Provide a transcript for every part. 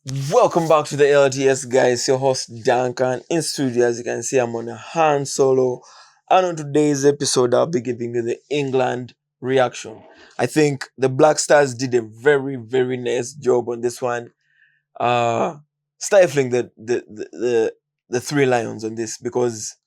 Welcome back to the LTS, guys. Your host Duncan in studio. As you can see, I'm on a Han Solo, and on today's episode, I'll be giving you the England reaction. I think the Black Stars did a very nice job on this one, uh, stifling the three lions on this because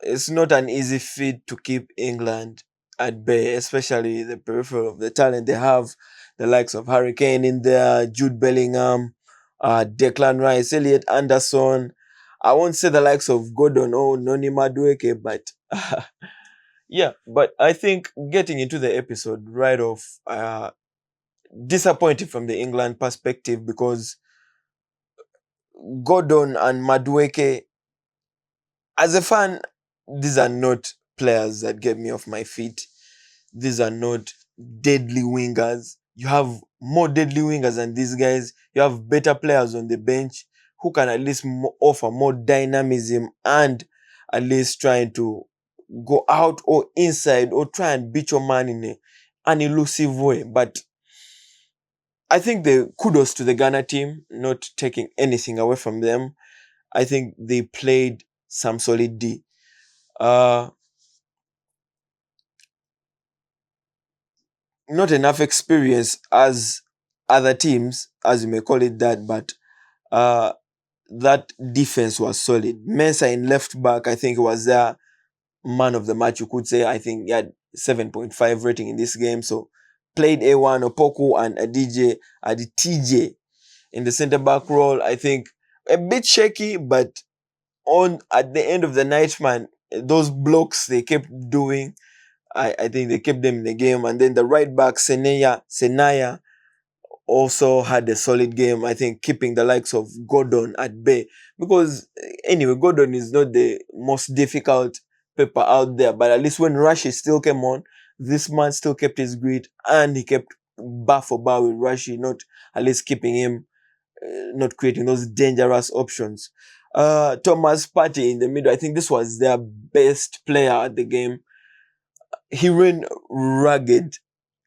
it's not an easy feat to keep England at bay, especially the peripheral of the talent they have, the likes of Harry Kane in there, Jude Bellingham, Declan Rice, Elliot Anderson. I won't say the likes of Gordon or Noni Madueke, but yeah, but I think getting into the episode right off, disappointing from the England perspective because Gordon and Madueke, as a fan, these are not players that get me off my feet. These are not deadly wingers. You have more deadly wingers than these guys. You have better players on the bench who can at least offer more dynamism and at least trying to go out or inside or try and beat your man in an elusive way. But I think the kudos to the Ghana team, not taking anything away from them. I think they played some solid D. Uh, not enough experience as other teams, as you may call it that, but uh, that defense was solid. Mensah in left back, I think was their man of the match, you could say. I think he had 7.5 rating in this game. So played A1, Opoku and Adije, TJ in the centre back role. I think a bit shaky, but on at the end of the night, man, those blocks they kept doing, I think they kept them in the game. And then the right back, Senaya also had a solid game, I think, keeping the likes of Gordon at bay. Because anyway, Gordon is not the most difficult paper out there, but at least when Rashi still came on, this man still kept his grit and he kept bar for bar with Rashi, not at least keeping him, not creating those dangerous options. Thomas Partey in the middle, I think this was their best player at the game. He ran ragged,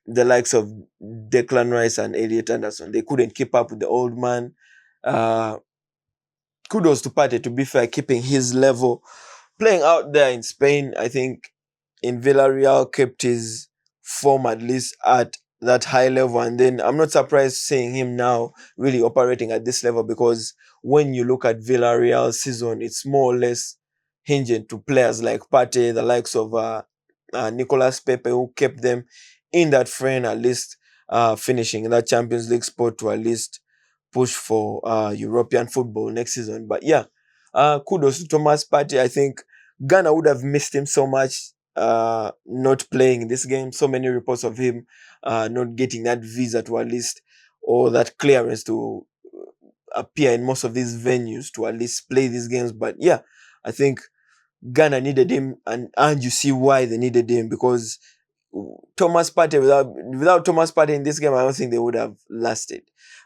the likes of Declan Rice and Elliot Anderson. They couldn't keep up with the old man. Uh, Kudos to Partey, to be fair, keeping his level. Playing out there in Spain, I think in Villarreal kept his form at least at that high level. And then I'm not surprised seeing him now really operating at this level because when you look at Villarreal's season, it's more or less hinging to players like Partey, the likes of Nicolas Pepe, who kept them in that frame, at least finishing in that Champions League spot to at least push for European football next season. But yeah, kudos to Thomas Partey. I think Ghana would have missed him so much not playing in this game. So many reports of him not getting that visa to at least, or that clearance to appear in most of these venues to at least play these games. But yeah, I think Ghana needed him, and you see why they needed him because Thomas Partey, without Thomas Partey in this game, I don't think they would have lasted.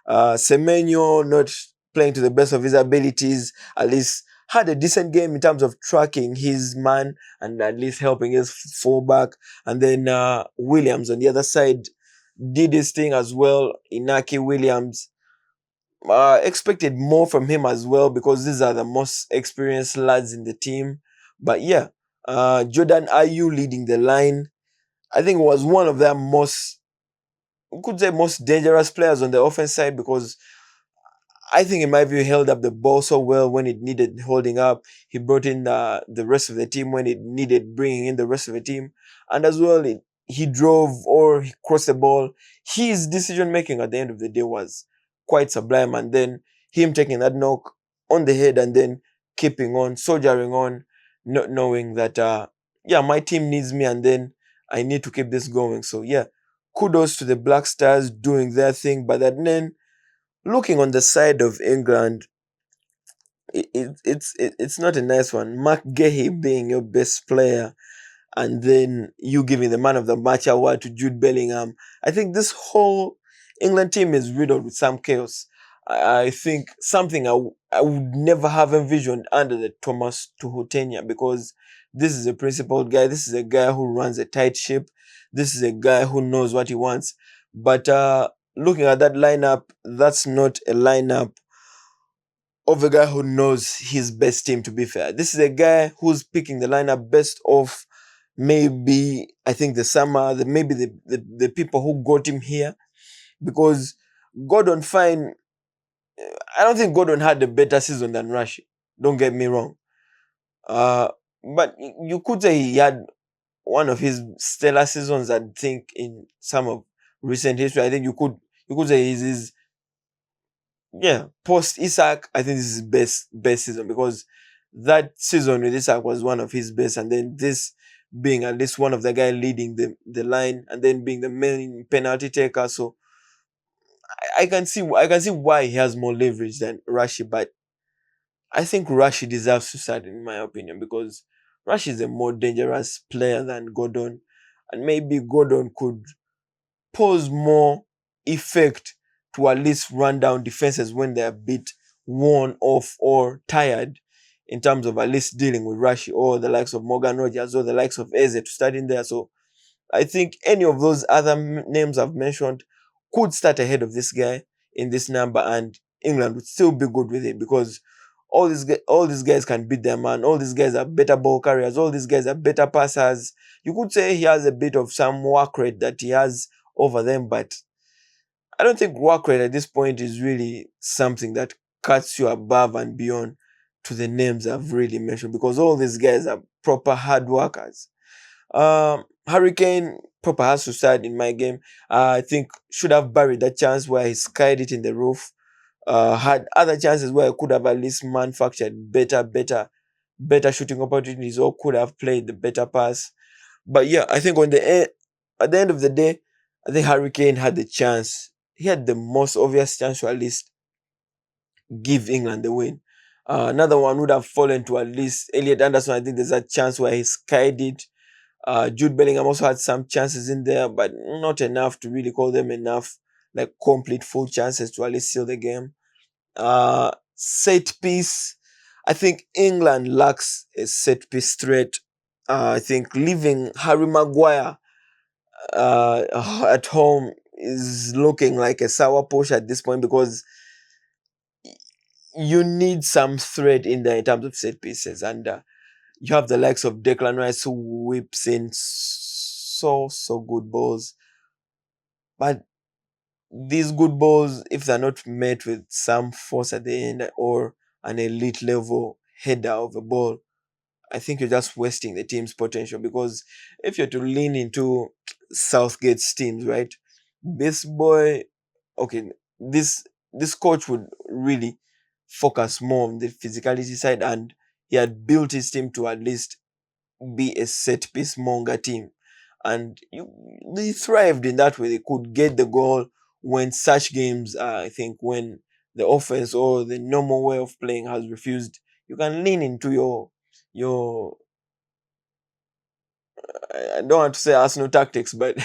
Semenyo not playing to the best of his abilities, at least had a decent game in terms of tracking his man and at least helping his fullback. And then Williams on the other side did his thing as well. Inaki Williams, expected more from him as well because these are the most experienced lads in the team. But yeah, Jordan Ayew leading the line, I think was one of their most, we could say, most dangerous players on the offense side because I think in my view he held up the ball so well when it needed holding up. He brought in the rest of the team when it needed bringing in the rest of the team, and as well he drove or he crossed the ball. His decision making at the end of the day was quite sublime, and then him taking that knock on the head and then keeping on, soldiering on, not knowing that yeah, my team needs me and then I need to keep this going. So yeah, kudos to the Black Stars doing their thing, but then looking on the side of England, it's not a nice one. Mark Gehi being your best player, and then you giving the man of the match award to Jude Bellingham. I think this whole England team is riddled with some chaos. I think something I would never have envisioned under the Thomas Tuchel tenure because this is a principled guy. This is a guy who runs a tight ship. This is a guy who knows what he wants. But looking at that lineup, that's not a lineup of a guy who knows his best team, to be fair. This is a guy who's picking the lineup best of maybe, I think, the summer, maybe the people who got him here. Because Gordon Fine, I don't think Gordon had a better season than Rashi. Don't get me wrong. Uh, but you could say he had one of his stellar seasons, I think, in some of recent history. I think you could say he's his, yeah, post Isaac. I think this is his best season, because that season with Isaac was one of his best, and then this being at least one of the guy leading the line, and then being the main penalty taker. So I can see why he has more leverage than Rashi, but I think Rashi deserves to start, in my opinion, because Rashi is a more dangerous player than Gordon, and maybe Gordon could pose more effect to at least run down defenses when they're a bit worn off or tired, in terms of at least dealing with Rashi or the likes of Morgan Rogers or the likes of Eze to start in there. So I think any of those other names I've mentioned could start ahead of this guy in this number, and England would still be good with it, because all these guys can beat their man. All these guys are better ball carriers. All these guys are better passers. You could say he has a bit of some work rate that he has over them, but I don't think work rate at this point is really something that cuts you above and beyond to the names I've really mentioned, because all these guys are proper hard workers. Hurricane proper has to start in my game. I think should have buried that chance where he skied it in the roof. Had other chances where I could have at least manufactured better shooting opportunities, or could have played the better pass. But yeah, I think at the end of the day, I think Hurricane had the chance. He had the most obvious chance to at least give England the win. Another one would have fallen to at least Elliot Anderson. I think there's a chance where he skied it. Jude Bellingham also had some chances in there, but not enough to really call them enough, like complete full chances to at least seal the game. Set piece. I think England lacks a set piece threat. I think leaving Harry Maguire at home is looking like a sour push at this point, because you need some threat in there in terms of set pieces, and you have the likes of Declan Rice, who whips in so good balls, but these good balls, if they're not met with some force at the end or an elite level header of a ball, I think you're just wasting the team's potential. Because if you're to lean into Southgate's teams, right? This boy, okay, this coach would really focus more on the physicality side, and he had built his team to at least be a set piece monger team. And they thrived in that way. They could get the goal when such games, I think, when the offense or the normal way of playing has refused, you can lean into your I don't want to say Arsenal tactics, but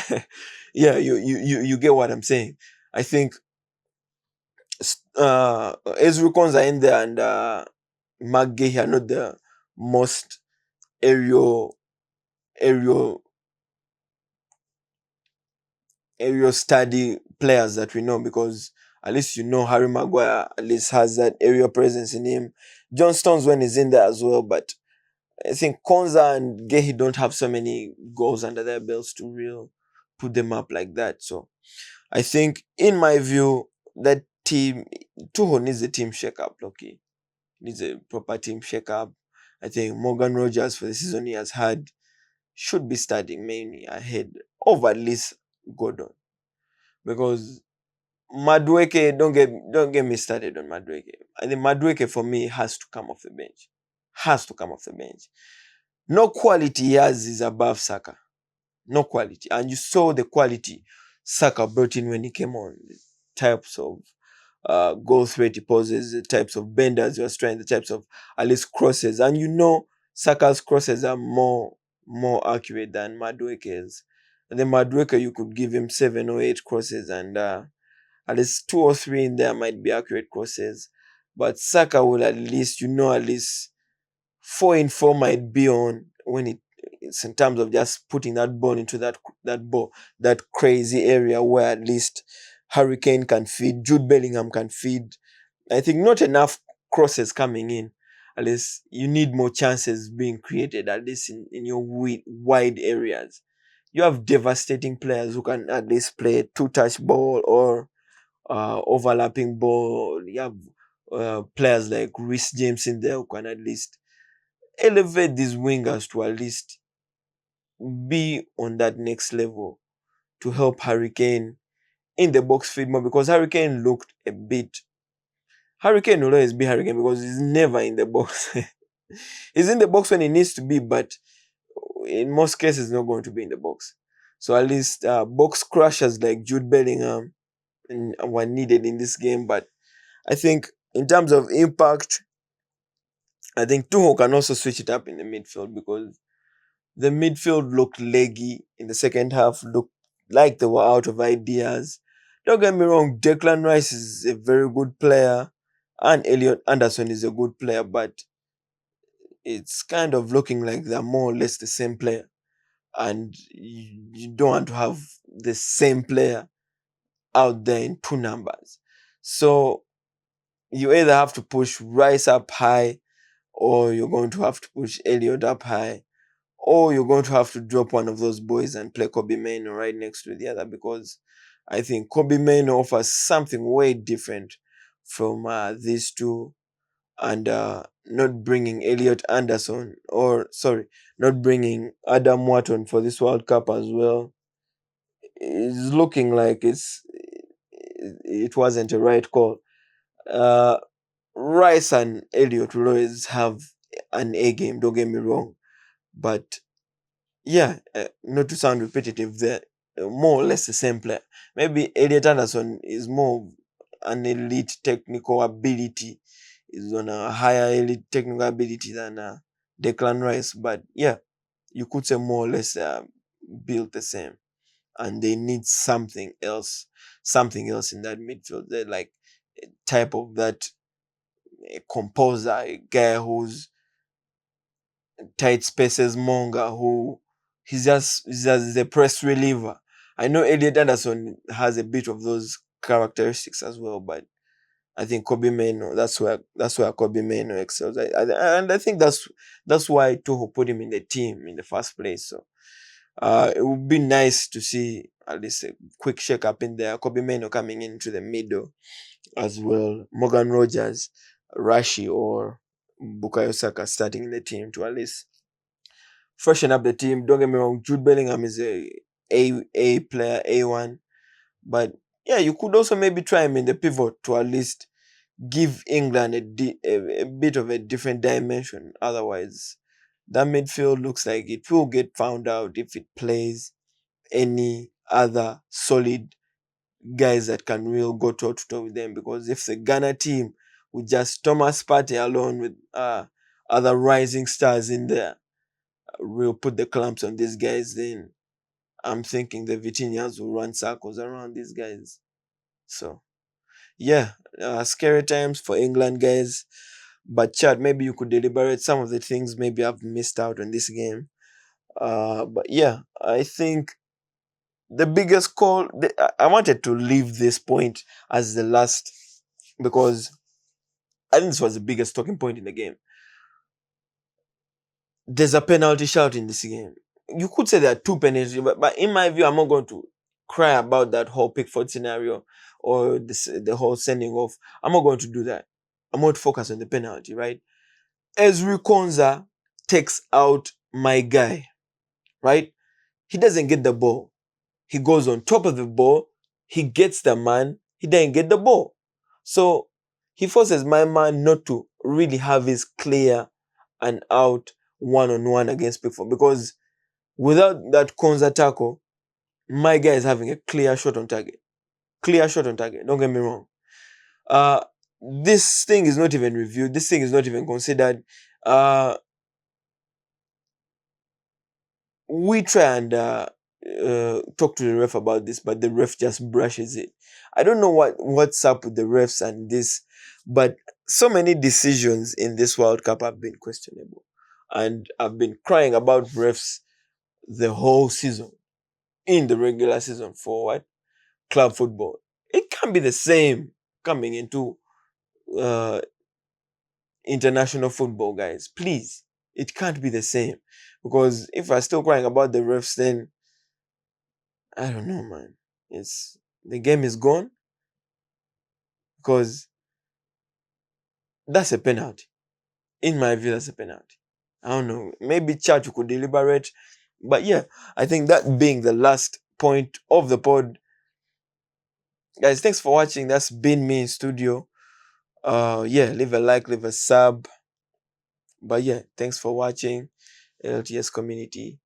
yeah, you get what I'm saying. I think Ezra Konza in there, and Mark Gay are not the most aerial aerial aerial study players that we know, because at least Harry Maguire at least has that aerial presence in him. John Stones when he's in there as well, but I think Konza and Gehi don't have so many goals under their belts to real put them up like that. So I think, in my view, that team Tuchel needs a team shake-up, Loki. Needs a proper team shake-up. I think Morgan Rogers, for the season he has had, should be starting mainly ahead of at least Gordon. Because Madueke, don't get me started on Madueke. I think Madueke for me has to come off the bench. Has to come off the bench. No quality he has is above Saka. No quality. And you saw the quality Saka brought in when he came on. The types of goal threat he poses, the types of benders he was trying, the types of at least crosses. And Saka's crosses are more accurate than Madueke's. And then Madueke, you could give him 7 or 8 crosses, and at least 2 or 3 in there might be accurate crosses. But Saka will at least, at least 4 in 4 might be on when it's in terms of just putting that ball into that crazy area where at least Harry Kane can feed, Jude Bellingham can feed. I think not enough crosses coming in. At least you need more chances being created, at least in your wide areas. You have devastating players who can at least play two-touch ball or overlapping ball. You have players like Reece James in there who can at least elevate these wingers to at least be on that next level to help Harry Kane in the box feed more, because Harry Kane looked a bit. Harry Kane will always be Harry Kane because he's never in the box. He's in the box when he needs to be, but in most cases, not going to be in the box. So at least box crushers like Jude Bellingham were needed in this game. But I think in terms of impact, I think Tuchel can also switch it up in the midfield, because the midfield looked leggy in the second half, looked like they were out of ideas. Don't get me wrong, Declan Rice is a very good player and Elliot Anderson is a good player, but it's kind of looking like they're more or less the same player. And you don't want to have the same player out there in two numbers. So you either have to push Rice up high, or you're going to have to push Elliot up high, or you're going to have to drop one of those boys and play Kobe Mainoo right next to the other, because I think Kobe Mainoo offers something way different from these two. And not bringing Elliot Anderson, or sorry, not bringing Adam Wharton for this World Cup as well, is looking like it wasn't a right call. Uh, Rice and Elliot will always have an A game, don't get me wrong, but yeah, not to sound repetitive, they're more or less the same player. Maybe Elliot Anderson is more an elite technical ability, is on a higher elite technical ability than Declan Rice. But yeah, you could say more or less built the same. And they need something else in that midfield. They're like a type of that composer, a guy who's tight spaces monger, who he's just the press reliever. I know Elliot Anderson has a bit of those characteristics as well, but I think Kobe Mainoo, that's where Kobe Mainoo excels. And I think that's why Toho put him in the team in the first place. So it would be nice to see at least a quick shake up in there. Kobe Mainoo coming into the middle as well. Morgan Rogers, Rashi, or Bukayo Saka starting in the team to at least freshen up the team. Don't get me wrong, Jude Bellingham is a player, A1. But yeah, you could also maybe try him in the pivot to at least give England a bit of a different dimension. Otherwise, that midfield looks like it will get found out if it plays any other solid guys that can really go toe to toe with them. Because if the Ghana team with just Thomas Partey alone with other rising stars in there will put the clamps on these guys, then I'm thinking the Vitinhas will run circles around these guys. So yeah, scary times for England, guys. But Chad, maybe you could deliberate some of the things maybe I've missed out on this game. But yeah, I think the biggest call. I wanted to leave this point as the last, because I think this was the biggest talking point in the game. There's a penalty shout in this game. You could say there are two penalties, but in my view, I'm not going to cry about that whole Pickford scenario or the whole sending off. I'm not going to do that. I'm going to focus on the penalty, right? Ezri Konza takes out my guy, right? He doesn't get the ball. He goes on top of the ball. He gets the man. He doesn't get the ball. So he forces my man not to really have his clear and out one-on-one against Pickford, because without that Konza tackle, my guy is having a clear shot on target. Clear shot on target. Don't get me wrong. Uh, this thing is not even reviewed. This thing is not even considered. We try and talk to the ref about this, but the ref just brushes it. I don't know what's up with the refs and this, but so many decisions in this World Cup have been questionable, and I've been crying about refs the whole season, in the regular season for what club football. can't be the same coming into uh, international football, guys. Please, it can't be the same. Because if I'm still crying about the refs, then I don't know, man. It's the game is gone because that's a penalty. In my view, that's a penalty. I don't know. Maybe chat could deliberate, but yeah, I think that being the last point of the pod, guys. Thanks for watching. That's been me in studio. Yeah, leave a like, leave a sub. But yeah, thanks for watching LTS community.